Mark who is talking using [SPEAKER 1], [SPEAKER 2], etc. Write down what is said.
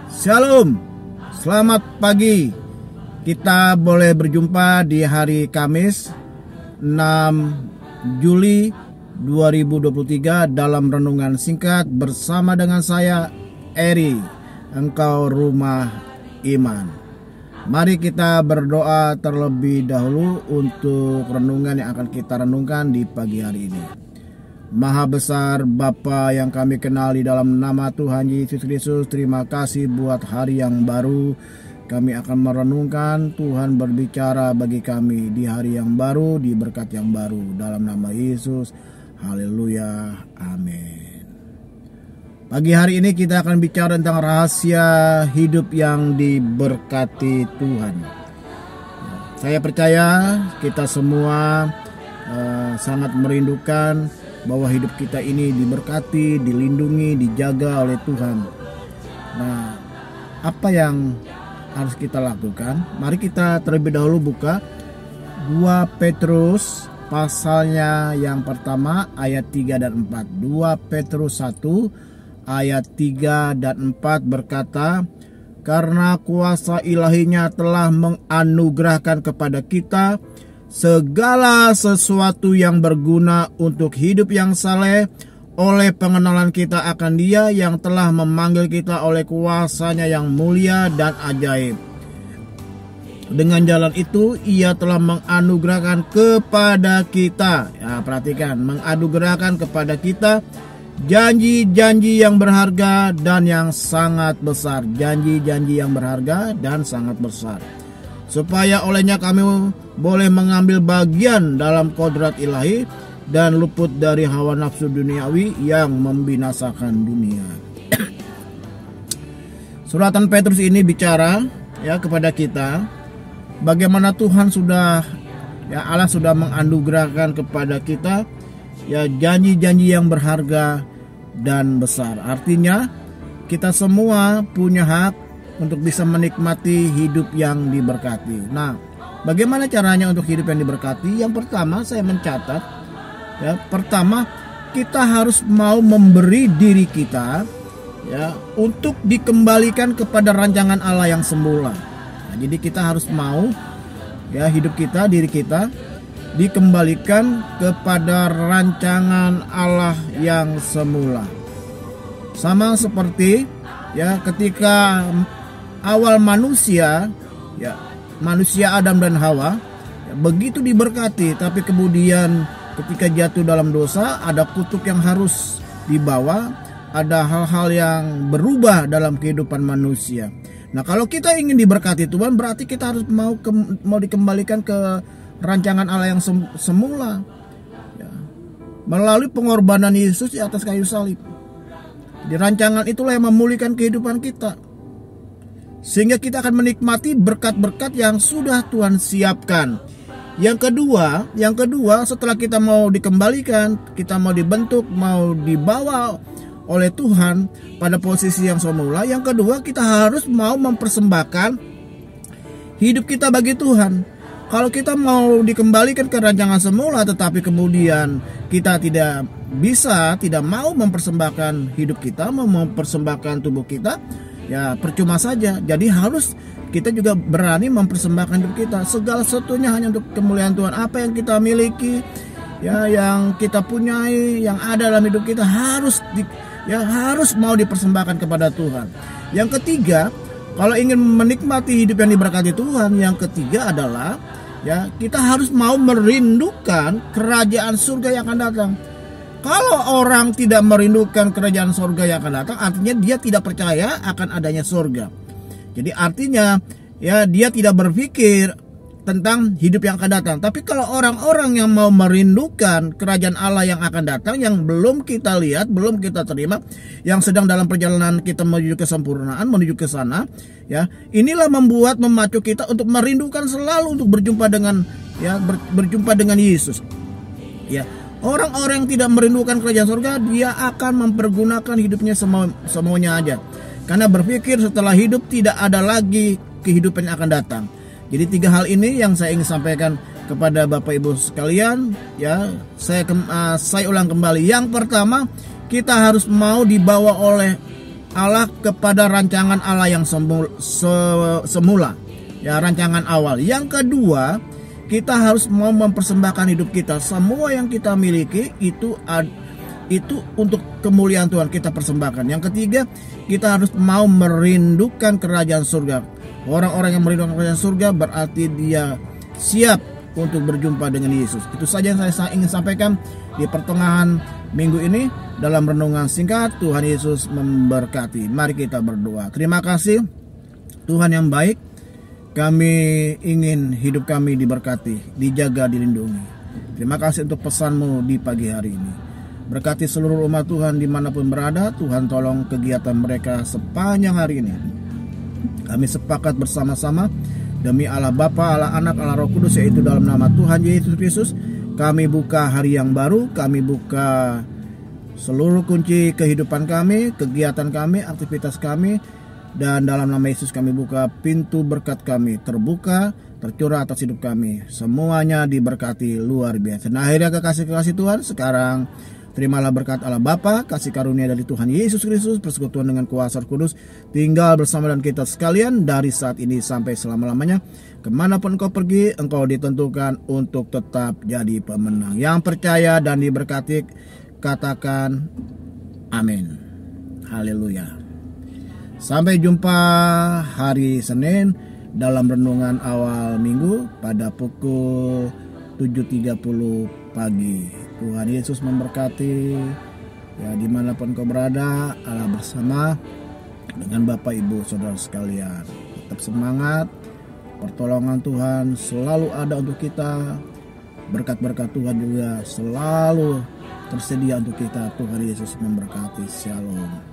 [SPEAKER 1] Shalom, selamat pagi. Kita boleh berjumpa di hari Kamis 6 Juli 2023 dalam renungan singkat bersama dengan saya Eri, engkau rumah iman. Mari kita berdoa terlebih dahulu untuk renungan yang akan kita renungkan di pagi hari ini. Maha besar Bapa yang kami kenal di dalam nama Tuhan Yesus Kristus, terima kasih buat hari yang baru. Kami akan merenungkan Tuhan berbicara bagi kami di hari yang baru, di berkat yang baru. Dalam nama Yesus, haleluya, amin. Pagi hari ini kita akan bicara tentang rahasia hidup yang diberkati Tuhan. Saya percaya kita semua sangat merindukan bahwa hidup kita ini diberkati, dilindungi, dijaga oleh Tuhan. Nah, apa yang harus kita lakukan? Mari kita terlebih dahulu buka 2 Petrus pasalnya yang pertama ayat 3 dan 4. 2 Petrus 1 ayat 3 dan 4 berkata, "Karena kuasa ilahinya telah menganugerahkan kepada kita segala sesuatu yang berguna untuk hidup yang saleh oleh pengenalan kita akan Dia yang telah memanggil kita oleh kuasa-Nya yang mulia dan ajaib. Dengan jalan itu Ia telah menganugerahkan kepada kita," ya perhatikan, menganugerahkan kepada kita janji-janji yang berharga dan yang sangat besar. Janji-janji yang berharga dan sangat besar, supaya olehnya kami boleh mengambil bagian dalam kodrat ilahi dan luput dari hawa nafsu duniawi yang membinasakan dunia. Suratan Petrus ini bicara ya kepada kita bagaimana Tuhan Allah sudah menganugerahkan kepada kita ya janji-janji yang berharga dan besar. Artinya kita semua punya hak untuk bisa menikmati hidup yang diberkati. Nah, bagaimana caranya untuk hidup yang diberkati? Yang pertama saya mencatat, ya, pertama kita harus mau memberi diri kita, ya, untuk dikembalikan kepada rancangan Allah yang semula. Nah, jadi kita harus mau, ya, hidup kita, diri kita dikembalikan kepada rancangan Allah yang semula. Sama seperti, ya, ketika awal manusia, ya, manusia Adam dan Hawa, ya, begitu diberkati, tapi kemudian ketika jatuh dalam dosa ada kutuk yang harus dibawa, ada hal-hal yang berubah dalam kehidupan manusia. Nah, kalau kita ingin diberkati Tuhan, berarti kita harus mau dikembalikan ke rancangan Allah yang semula, ya, melalui pengorbanan Yesus di atas kayu salib. Di rancangan itulah yang memulihkan kehidupan kita, sehingga kita akan menikmati berkat-berkat yang sudah Tuhan siapkan. Yang kedua, setelah kita mau dikembalikan, kita mau dibentuk, mau dibawa oleh Tuhan pada posisi yang semula. Yang kedua, kita harus mau mempersembahkan hidup kita bagi Tuhan. Kalau kita mau dikembalikan ke rancangan semula, tetapi kemudian kita tidak mau mempersembahkan hidup kita, mau mempersembahkan tubuh kita, ya percuma saja. Jadi harus kita juga berani mempersembahkan hidup kita. Segala sesuatunya hanya untuk kemuliaan Tuhan. Apa yang kita miliki, ya, yang kita punyai, yang ada dalam hidup kita harus mau dipersembahkan kepada Tuhan. Yang ketiga, kalau ingin menikmati hidup yang diberkati Tuhan, yang ketiga adalah, ya, kita harus mau merindukan kerajaan surga yang akan datang. Kalau orang tidak merindukan kerajaan surga yang akan datang, artinya dia tidak percaya akan adanya surga. Jadi artinya, ya, dia tidak berpikir tentang hidup yang akan datang. Tapi kalau orang-orang yang mau merindukan kerajaan Allah yang akan datang, yang belum kita lihat, belum kita terima, yang sedang dalam perjalanan kita menuju kesempurnaan, menuju ke sana, ya, inilah memacu kita untuk merindukan selalu untuk berjumpa dengan Yesus. Ya, orang-orang yang tidak merindukan kerajaan surga, dia akan mempergunakan hidupnya semuanya aja, karena berpikir setelah hidup tidak ada lagi kehidupan yang akan datang. Jadi 3 hal ini yang saya ingin sampaikan kepada Bapak Ibu sekalian, ya. Saya ulang kembali. Yang pertama, kita harus mau dibawa oleh Allah kepada rancangan Allah yang semula, ya, rancangan awal. Yang kedua, kita harus mau mempersembahkan hidup kita, semua yang kita miliki itu untuk kemuliaan Tuhan kita persembahkan. Yang ketiga, kita harus mau merindukan kerajaan surga. Orang-orang yang merindukan kerajaan surga berarti dia siap untuk berjumpa dengan Yesus. Itu saja yang saya ingin sampaikan di pertengahan minggu ini dalam renungan singkat. Tuhan Yesus memberkati. Mari kita berdoa. Terima kasih Tuhan yang baik. Kami ingin hidup kami diberkati, dijaga, dilindungi. Terima kasih untuk pesan-Mu di pagi hari ini. Berkati seluruh umat Tuhan dimanapun berada. Tuhan tolong kegiatan mereka sepanjang hari ini. Kami sepakat bersama-sama demi Allah Bapa, Allah Anak, Allah Roh Kudus, yaitu dalam nama Tuhan Yesus Kristus. Kami buka hari yang baru. Kami buka seluruh kunci kehidupan kami, kegiatan kami, aktivitas kami. Dan dalam nama Yesus kami buka pintu berkat kami terbuka, tercurah atas hidup kami. Semuanya diberkati luar biasa. Nah, akhirnya kekasih-kekasih Tuhan, sekarang terimalah berkat Allah Bapa, kasih karunia dari Tuhan Yesus Kristus, persekutuan dengan kuasa Roh Kudus, tinggal bersama dengan kita sekalian dari saat ini sampai selama-lamanya. Kemanapun engkau pergi, engkau ditentukan untuk tetap jadi pemenang. Yang percaya dan diberkati, katakan amin. Haleluya. Sampai jumpa hari Senin dalam renungan awal minggu pada pukul 7.30 pagi. Tuhan Yesus memberkati. Ya, dimanapun kau berada, Allah bersama dengan Bapak Ibu Saudara sekalian. Tetap semangat. Pertolongan Tuhan selalu ada untuk kita. Berkat-berkat Tuhan juga selalu tersedia untuk kita. Tuhan Yesus memberkati. Shalom.